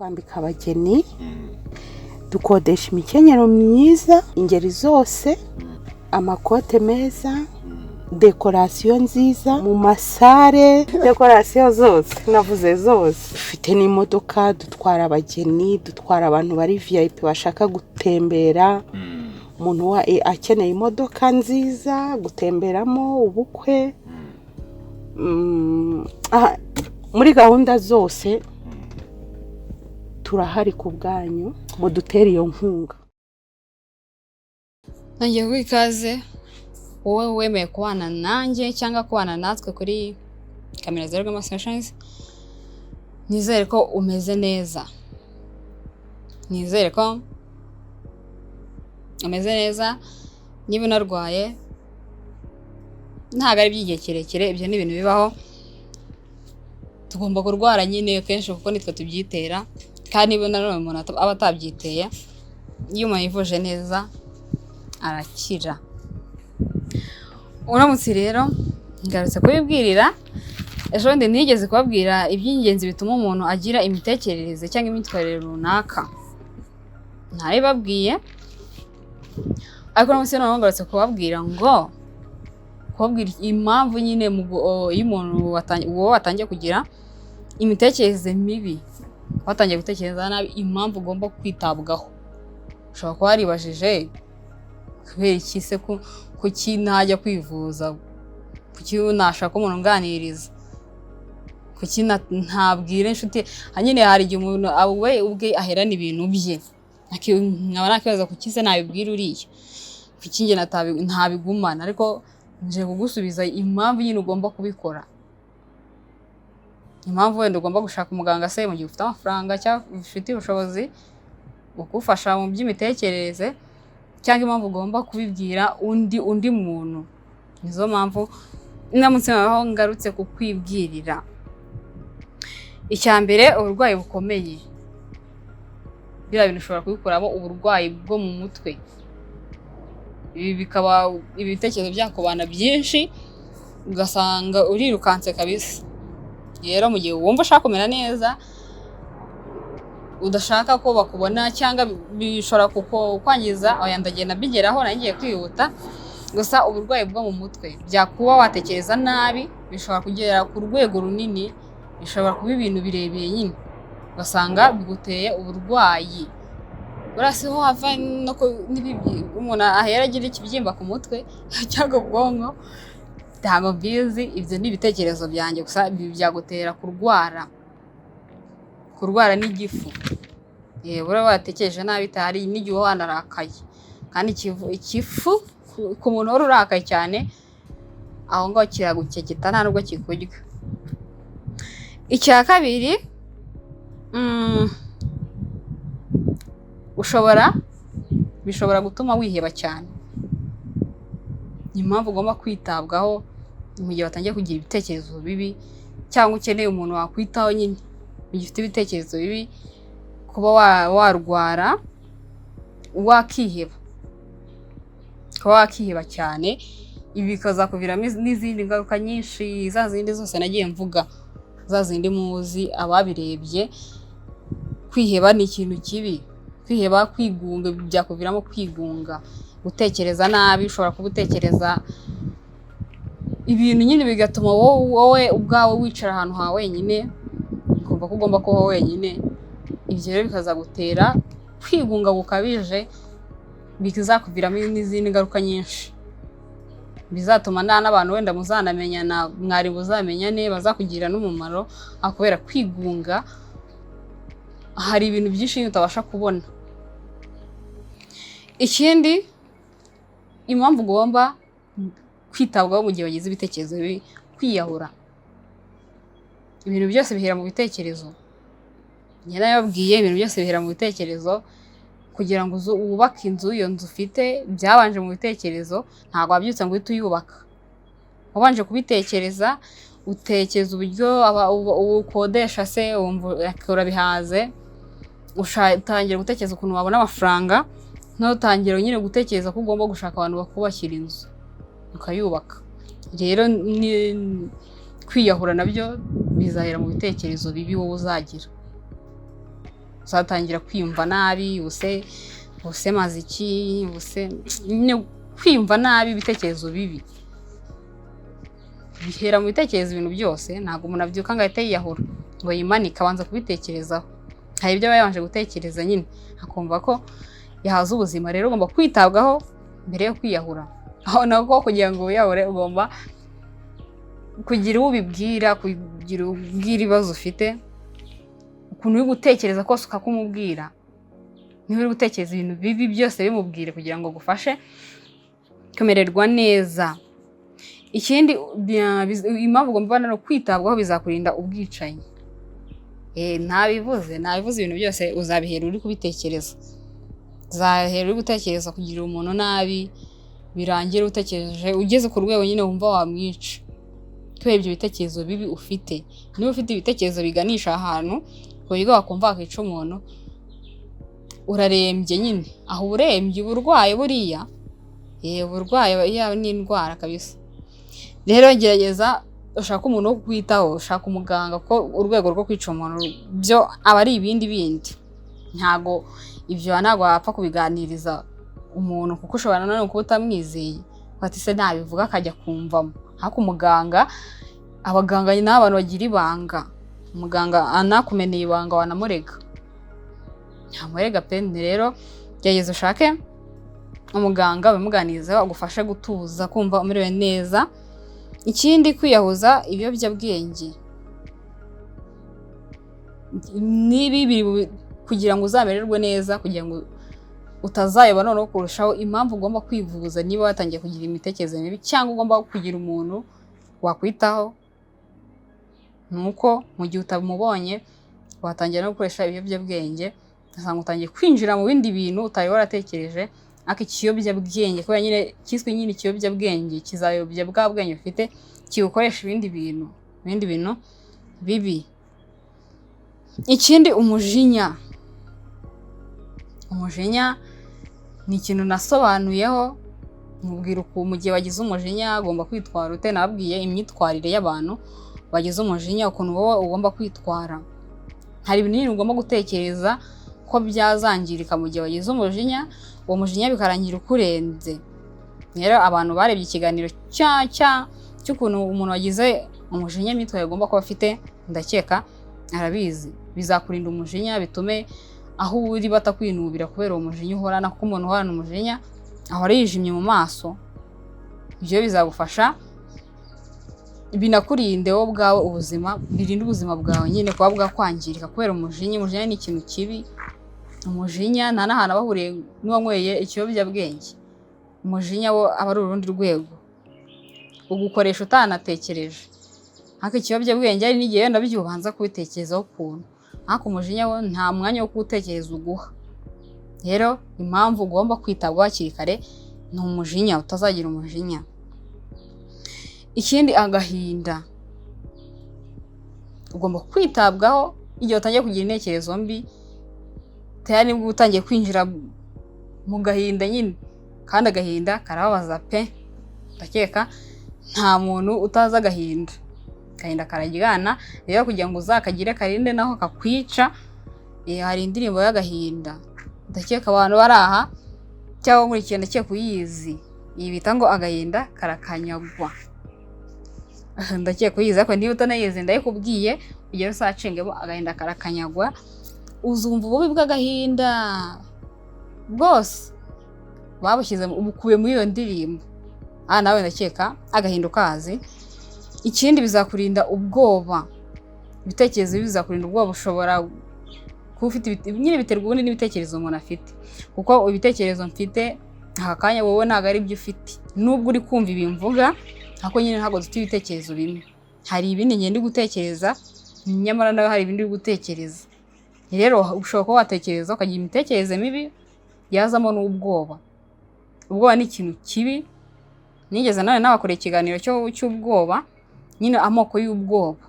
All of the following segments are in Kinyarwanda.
twambika abageni dukodesha imikenyero myiza ingeri zose amakote meza dekorasiyo nziza mu masare dekorasiyo zose navuze zose dufite n'imodoka dutwara abageni dutwara abantu bari VIP bashaka gutembera umuntu akeneye imodoka nziza gutemberamo ubukwe muri gahunda zose turahari ku bwanyu mudutera iyo nkunga. Nanjye wikaze wowe wemeye kubana nanjye cyangwa kubana natwe kuri Kamera Zerugama Solutions. Nizere ko umeze neza. Nizere ko umeze neza. Niba unarwaye ntabwo ari by'igihe kirekire, ibyo ni ibintu bibaho. Tugomba kurwara nyine kenshi kuko nitwe tubyitera, kandi niba nanone umuntu aba atabyiteye, iyo umuntu yivuje neza arakira. Uramutse rero ngarutse kubibwirira, ejo bundi nigeze kubabwira iby'ingenzi bituma umuntu agira imitekerereze cyangwa imyitwarire runaka. Ntabibabwiye, ariko uramutse none ngarutse kubabwira ngo kubabwira impamvu nyine iyo umuntu watangiye kugira imitekerereze mibi, watangiye gutekereza nabi, impamvu ugomba kwitabwaho. Ushobora kuba waribajije kubera iki se kuki ntajya kwivuza, kuki nashaka umuntu unganiriza, kuki ntabwira inshuti. Nyine hari igihe umuntu we ubwe aherana ibintu bye, nkaba nakibaza kuki se nabibwira uriya, kuki njye ntabigumana. Ariko nje kugusubiza impamvu nyine ugomba kubikora. Impamvu wenda ugomba gushaka umuganga se mu gihe ufite amafaranga cyangwa ufite ubushobozi bugufasha mu by'imitekerereze, cyangwa impamvu ugomba kubibwira undi muntu. Nizo mpamvu ndamutse aho ngarutse kukwibwirira. Icya mbere, uburwayi bukomeye. Biriya bintu ushobora kubikuramo uburwayi bwo mu mutwe. Ibi bikaba ibitekerezo byakubana byinshi, ugasanga urirukanse kabisa. Rero mu gihe wumva ushaka kumera neza, udashaka ko bakubona cyangwa bishobora kukwangiza, oya ndagenda bigeraho nangiye kwihuta. Gusa uburwayi bwo mu mutwe byakuba watekereza nabi, bishobora kugera ku rwego runini, bishobora kuba ibintu birebire nyine, ugasanga biguteye uburwayi. Urasi ho hava no umuntu ahera agira ikibyimba ku mutwe cyangwa ubwonko, ntabwo mbizi. Ibyo ni ibitekerezo byanjye gusa, byagutera kurwara n'igifu. Bura watekereje nabi itari n'igihe wanarakaye, kandi ikifu ku muntu wari urakaye cyane, aho ngaho kiragukeketa nta nubwo kikurya. Icya kabiri, bishobora gutuma wiheba cyane. Ni impamvu ugomba kwitabwaho mu gihe watangiye kugira ibitekerezo bibi, cyangwa ukeneye umuntu wakwitaho nyine mu gihe ufite ibitekerezo bibi, kuba warwara wakiheba, cyane. Ibi bikazakuviramo n'izindi ngaruka nyinshi, za zindi zose nagiye mvuga, za zindi muzi ababirebye. Kwiheba ni ikintu kibi. Kwiheba, kwigunga, byakuviramo kwigunga, gutekereza nabi. Ushobora kuba utekereza ibintu nyine bigatuma wowe ubwawe wicara ahantu ha wenyine, ukumva ko ugomba kuba wenyine. Ibyo rero bikazagutera kwigunga gukabije, bizakuviramo n'izindi ngaruka nyinshi, bizatuma n'abantu wenda muzanamenyana, mwari buzamenyane, bazakugira n'umumaro. Kubera kwigunga hari ibintu byinshi utabasha kubona. Ikindi, impamvu ugomba kwitabwaho mu gihe wagize ibitekerezo bibi, kwiyahura. Ibintu byose bihera mu bitekerezo. Njye nababwiye ibintu byose bihera mu bitekerezo. Kugira ngo wubake inzu, iyo nzu ufite byabanje mu bitekerezo. Ntabwo wabyutse ngo uhite uyubaka, wabanje kubitekereza. Utekereza uburyo ukodesha se, urabihaze. Utangira gutekereza ukuntu wabona amafaranga, utangira nyine gutekereza ko ugomba gushaka abantu bakubakira inzu ukayubaka. Rero kwiyahura nabyo bizahera mu bitekerezo bibi wowe uzagira. uzatangira kwiyumva nabi, ubuse maziki, ubuse kwiyumva nabi, ibitekerezo bibi bihera mu bitekerezo. Ibintu byose ntabwo umuntu abyuka ngo ahite yiyahura ngo yimanike, abanza kubitekerezaho. Hari ibyo aba yabanje gutekereza nyine akumva ko yahaza ubuzima. Rero ugomba kwitabwaho mbere yo kwiyahura. Aho nako kugira ngo wiyahure ugomba kugira ubibwira, kugira ubwira ibibazo ufite, ukuntu uri gutekereza kose ukakumubwira. Niba uri gutekereza ibintu bibi byose bimubwire kugira ngo gufashe kumererwa neza. Ikindi impamvu ugomba no kwitabwaho bizakurinda ubwicanyi. Nabivuze ibintu byose uzabihera uri kubitekereza. Uzahera uri gutekereza kugira umuntu nabi, birangira utekereje ugeze ku rwego nyine wumva wamwica. Kubera ibyo bitekerezo bibi ufite. Niba ufite ibitekerezo biganisha ahantu kuburyo wakumva wakica umuntu, urarembye nyine. Aho urembye uburwaye buriya, uburwaye yawe ni indwara kabisa. Rero gerageza ushaka umuntu wo kwitaho, ushaka umuganga, ko urwego rwo kwica umuntu byo aba ari ibindi bindi. Ntago ibyo wapfa kubiganiriza umuntu kuko ushobora nanone kuba utamwizeye, ati se nabivuga akajya kumvamo. Ariko umuganga, abaganga ni abantu bagira ibanga. Umuganga anakumeneye ibanga wanamurega, ntamurega pe. Rero gerageza ushake umuganga ubimuganirizeho, agufashe gutuza, kumva umerewe neza. Ikindi, kwiyahuza ibiyobyabwenge ni bibi kugira ngo uzamererwe neza, kugira ngo utazayoba noneho kurushaho. Impamvu ugomba kwivuza niba watangiye kugira imitekerereze mibi cyangwa ugomba kugira umuntu wakwitaho, nuko mu gihe utamubonye watangira no gukoresha ibiyobyabwenge, ugasanga utangiye kwinjira mu bindi bintu utari waratekereje. Ariko ikiyobyabwenge kubera nyine cyiswe nyine ikiyobyabwenge, kizayobya bwa bwenge ufite, kigukoresha ibindi bintu bibi. Ikindi, umujinya ni ikintu nasobanuyeho, mubwira uko mu gihe wagize umujinya ugomba kwitwara ute. Nababwiye imyitwarire y'abantu bagize umujinya, ukuntu wowe ugomba kwitwara. Hari ibintu ugomba gutekereza ko byazangirika mu gihe wagize umujinya, uwo mujinya bikarangira ukurenze. Rero abantu barebye ikiganiro cy'ukuntu umuntu wagize umujinya imyitwarire agomba kuba afite, ndakeka arabizi. Bizakurinda umujinya, bitume aho uri batakwinubira kubera uwo mujinya uhorana, kuko umuntu uhorana umujinya ahora yijimye mu maso. Ibyo bizagufasha, binakurinde wowe ubwawe ubuzima, birinde ubuzima bwawe nyine kuba bwakwangirika kubera umujinya. Umujinya ni ikintu kibi. Umujinya nta n'ahantu aba ahuriye n'uwanyweye ikiyobyabwenge. Umujinya wo aba ari urundi rwego, ugukoresha utanatekereje. Ariko ikiyobyabwenge hari n'igihe wenda ubanza kubitekerezaho ukuntu, ariko umujinya wo nta mwanya wo kuwutekereza uguha. Rero impamvu ugomba kwitabwaho hakiri kare ni umujinya, utazagira umujinya. Ikindi, agahinda. Ugomba kwitabwaho igihe utangiye kugira intekerezo mbi, tayari nibwo utangiye kwinjira mu gahinda nyine. Kandi agahinda karababaza pe. Ndakeka nta muntu utaza agahinda. Agahinda karajyana. Rero kugira ngo uzakagire karinde naho kakwica, hari indirimbo y'agahinda. Ndakeka abantu bari aha cyangwa muri ikintu cyo kuyizi, iyi bita ngo agahinda karakanyagwa. Ndakeka kuyizi, ariko niba utanayizi ndayikubwiye kugira usacengemo agahinda karakanyagwa. Uzumva ububi bw'agahinda bwose babushyize ubukubiye muri iyo ndirimbo. Nawe ndakeka agahinda ukazi. Ikindi, bizakurinda ubwoba. Ibitekerezo bizakurinda ubwoba. Ushobora kuba ufite nyine, biterwa ubundi n'ibitekerezo umuntu afite, kuko ibitekerezo mfite aka kanya wowe ntabwo ari byo ufite. Nubwo uri kumva ibimvuga, ariko nyine ntabwo dufite ibitekerezo bimwe. Hari ibindi ngenda gutekereza, nyamara nawe hari ibindi uri gutekereza. Rero ushobora kuba watekereza ukagira imitekerereze mibi yazamo n'ubwoba. Ubwoba ni ikintu kibi. Nigeze nabakoreye ikiganiro cy'ubwoba, nyine amoko y'ubwoba.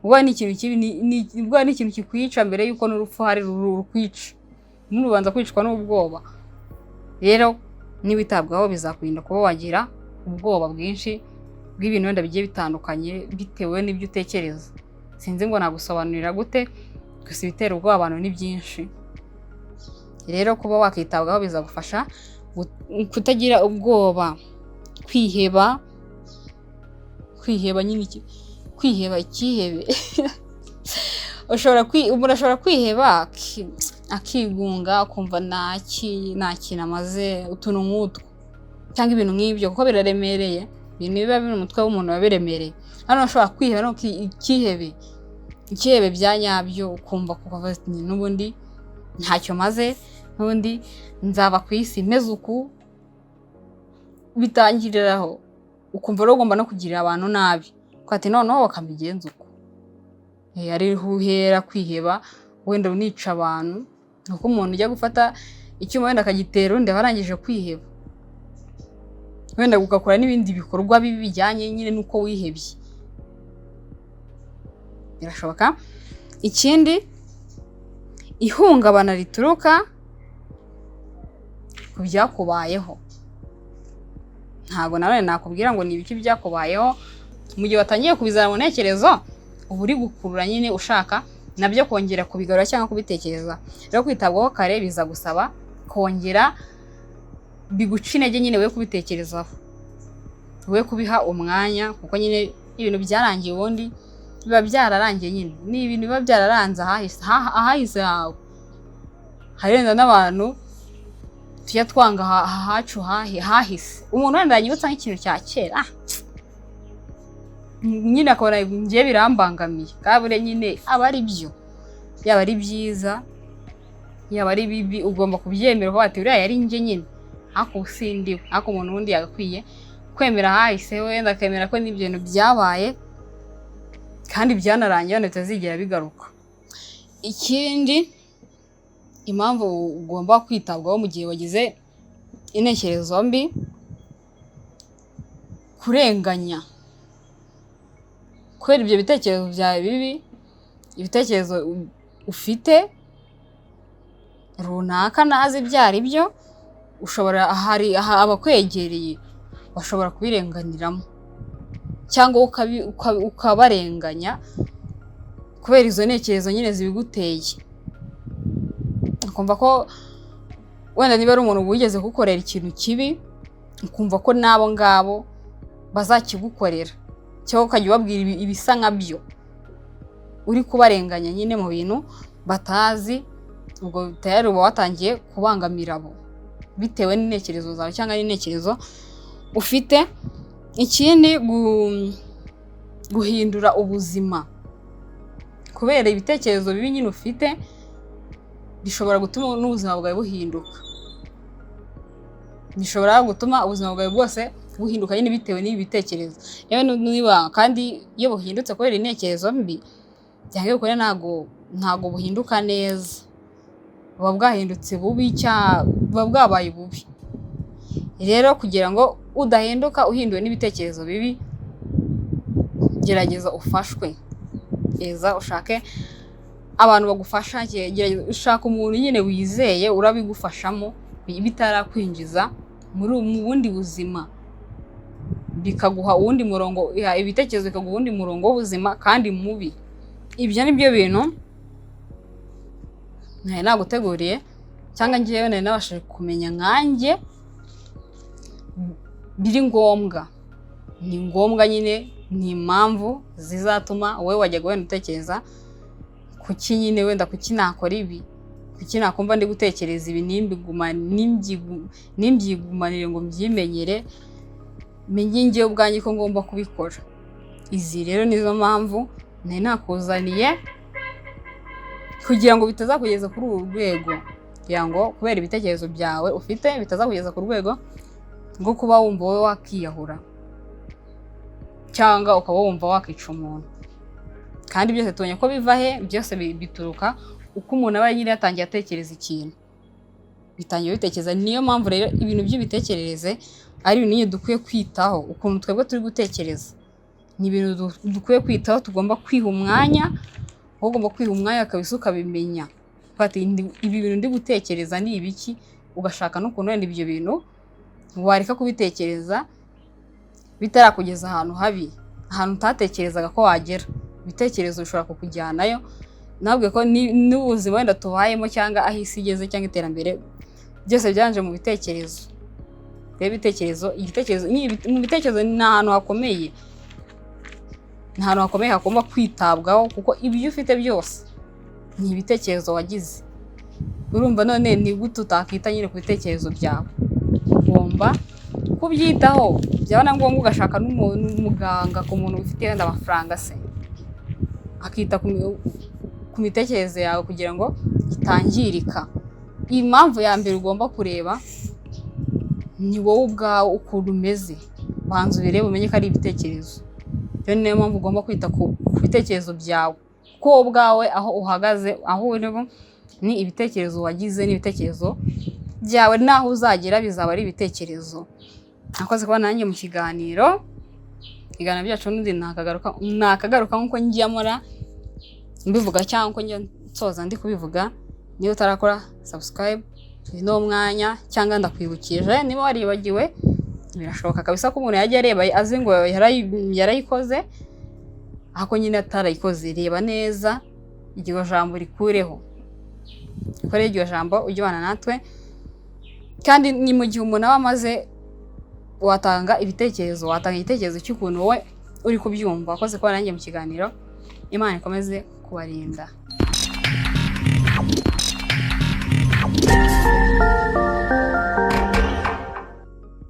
Ubwoba ni ikintu kibi, ubwoba ni ikintu kikwica mbere y'uko n'urupfu hari rukwica. Nubanza kwicwa n'ubwoba. Rero niwitabwaho bizakurinda kuba wagira ubwoba bwinshi bw'ibintu wenda bigiye bitandukanye bitewe n'ibyo utekereza. Sinzi ngo nagusobanurira gute, gusa ibitera ubwoba abantu ni byinshi. Rero kuba wakitabwaho bizagufasha kutagira ubwoba, kwiheba nyine kwiheba ikihebe umuntu ashobora kwiheba akigunga akumva nta kintu amaze, utuntu nk'utwo cyangwa ibintu nk'ibyo, kuko biraremereye. Ibintu biba biri mu mutwe w'umuntu biba biremereye. Hano ashobora kwiheba no ikihebe bya nyabyo, ukumva kuva n'ubundi ntacyo maze, n'ubundi nzaba ku isi meze uku, bitangiriraho ukumva rero ugomba no kugirira abantu nabi, ko ati noneho bakabigenza uko. Ari uhera kwiheba, wenda unica abantu, kuko umuntu ujya gufata icyuma wenda akagitera undi barangije kwiheba, wenda ugakora n'ibindi bikorwa bibi bijyanye nyine n'uko wihebye, birashoboka. Ikindi, ihungabana rituruka ku byakubayeho. Ntabwo nawe nakubwira ngo ni ibiki byakubayeho, mu gihe watangiye kubizana mu ntekerezo uba uri gukurura nyine ushaka nabyo kongera kubigarura cyangwa kubitekereza. Rero kwitabwaho kare biza gusaba kongera biguca intege nyine we kubitekerezaho, we kubiha umwanya, kuko nyine ibintu byarangiye ubundi biba byararangiye. Nyine ni ibintu biba byararanze ahahise hawe. Hari wenda n'abantu tujya twanga ahacu hahise, umuntu wenda yanyibutsa nk'ikintu cya kera nyine akabona ngiye birambangamiye, kabure nyine aba ari byo, yaba ari byiza yaba ari bibi, ugomba kubyemera ko ati uriya yari nge nyine, ariko usindiwe. Ariko umuntu wundi yagakwiye kwemera hahise, wenda akemera ko n'ibyo bintu byabaye kandi byanarangiye wenda bitazigera bigaruka. Ikindi, impamvu ugomba kwitabwaho mu gihe wagize intekerezo mbi, kurenganya. Kubera ibyo bitekerezo byawe bibi, ibitekerezo ufite runaka nazi ibyo ari byo, ushobora abakwegereye bashobora kubirenganiramo cyangwa ukabarenganya kubera izo ntekerezo nyine zibiguteye. Ukumva ko wenda niba ari umuntu wigeze gukorera ikintu kibi, ukumva ko n'abo ngabo bazakigukorera, cyangwa ukajya ubabwira ibisa nkabyo, uri kubarenganya nyine mu bintu batazi. Ubwo tayari uba watangiye kubangamira abo bitewe n'intekerezo zawe cyangwa n'intekerezo ufite. Ikindi, guhindura ubuzima. Kubera ibitekerezo bibi nyine ufite bishobora gutuma n'ubuzima bwawe buhinduka, bishobora gutuma ubuzima bwawe bwose buhinduka nyine bitewe n'ibi bitekerezo. Yewe niba kandi iyo buhindutse kubera intekerezo mbi, cyangwa ukore ntago buhinduka neza, buba bwahindutse bubi buba bwabaye bubi. Rero kugira ngo udahinduka uhinduwe n'ibitekerezo bibi, gerageza ufashwe, ushake abantu bagufasha, ushaka umuntu nyine wizeye urabigufashamo bitarakwinjiza mu bundi buzima, bikaguha uwundi murongo, ibitekerezo bikaguha uwundi murongo w'ubuzima kandi mubi. Ibyo ni byo bintu nari naguteguriye, cyangwa ngewe nari nabashije kumenya nkanjye biri ngombwa. Ni ngombwa nyine, ni impamvu zizatuma wowe wajya wenda utekereza kuki nyine wenda kuki nakora ibi, kuki nakumva ndi gutekereza ibi nimbyigumanire ngo mbyimenyere, menye njyewe ubwanjye ko ngomba kubikora. Izi rero nizo mpamvu nari nakuzaniye, kugira ngo bitazakugeza kuri uru rwego, kugira ngo kubera ibitekerezo byawe ufite bitazakugeza ku rwego rwo kuba wumva wowe wakiyahura cyangwa ukaba wumva wakica umuntu. Kandi byose tubonye ko biva he, byose bituruka uko umuntu aba nyine yatangiye atekereza ikintu, bitangiye bitekereza. Niyo mpamvu rero ibintu by'ibitekerereze ari ibintu dukwiye kwitaho. Ukuntu twebwe turi gutekereza ni ibintu dukwiye kwitaho, tugomba kwiha umwanya, ugomba kwiha umwanya kabisa ukabimenya. Ibi bintu ndi gutekereza ni ibiki, ugashaka n'ukuntu wenda ibyo bintu wareka kubitekereza bitarakugeza ahantu habi, ahantu utatekerezaga ko wagera. Ibitekerezo bishobora kukujyanayo nabwe ko n'ubuzima wenda tubayemo cyangwa aho isi igeze cyangwa iterambere byose byanje mu bitekerezo. Reba igitekerezo mu bitekerezo ni ahantu hakomeye. Ni ahantu hakomeye hagomba kwitabwaho kuko ibyo ufite byose ni ibitekerezo wagize. Urumva none ni gute utakita nyine ku bitekerezo byawe. Ugomba kubyitaho. Byaba na ngombwa ugashaka n'umuganga ku muntu ufite wenda amafaranga se. Akita ku mitekerereze yawe kugira ngo itangirika. Impamvu ya mbere ugomba kureba ni wowe ubwawe ukuntu umeze. Banza ubirebe umenye ko ari ibitekerezo. Rero niyo mpamvu ugomba kwita ku bitekerezo byawe. Ko ubwawe aho uhagaze, aho uri ni ibitekerezo wagize, n'ibitekerezo byawe naho uzagera bizaba ari ibitekerezo. Nakoze kuba nanjye mu kiganiro byacu n'undi nakagaruka nkuko njya mora mbivuga cyangwa uko njya nsoza ndi kubivuga. Niba utarakora subscribe no mwanya cyangwa ndakwibukije, niba waribagiwe birashoboka kabisa ko umuntu yajya areba azi ngo yarayikoze ako nyine atarayikoze. Reba neza iryo jambo rikureho, ukore iryo jambo ujyana natwe. Kandi ni mu gihe umuntu aba amaze watanga igitekerezo cy'ukuntu wowe uri kubyumva. Wakoze kuba nanjye mu kiganiro. Imana ikomeze kubarinda.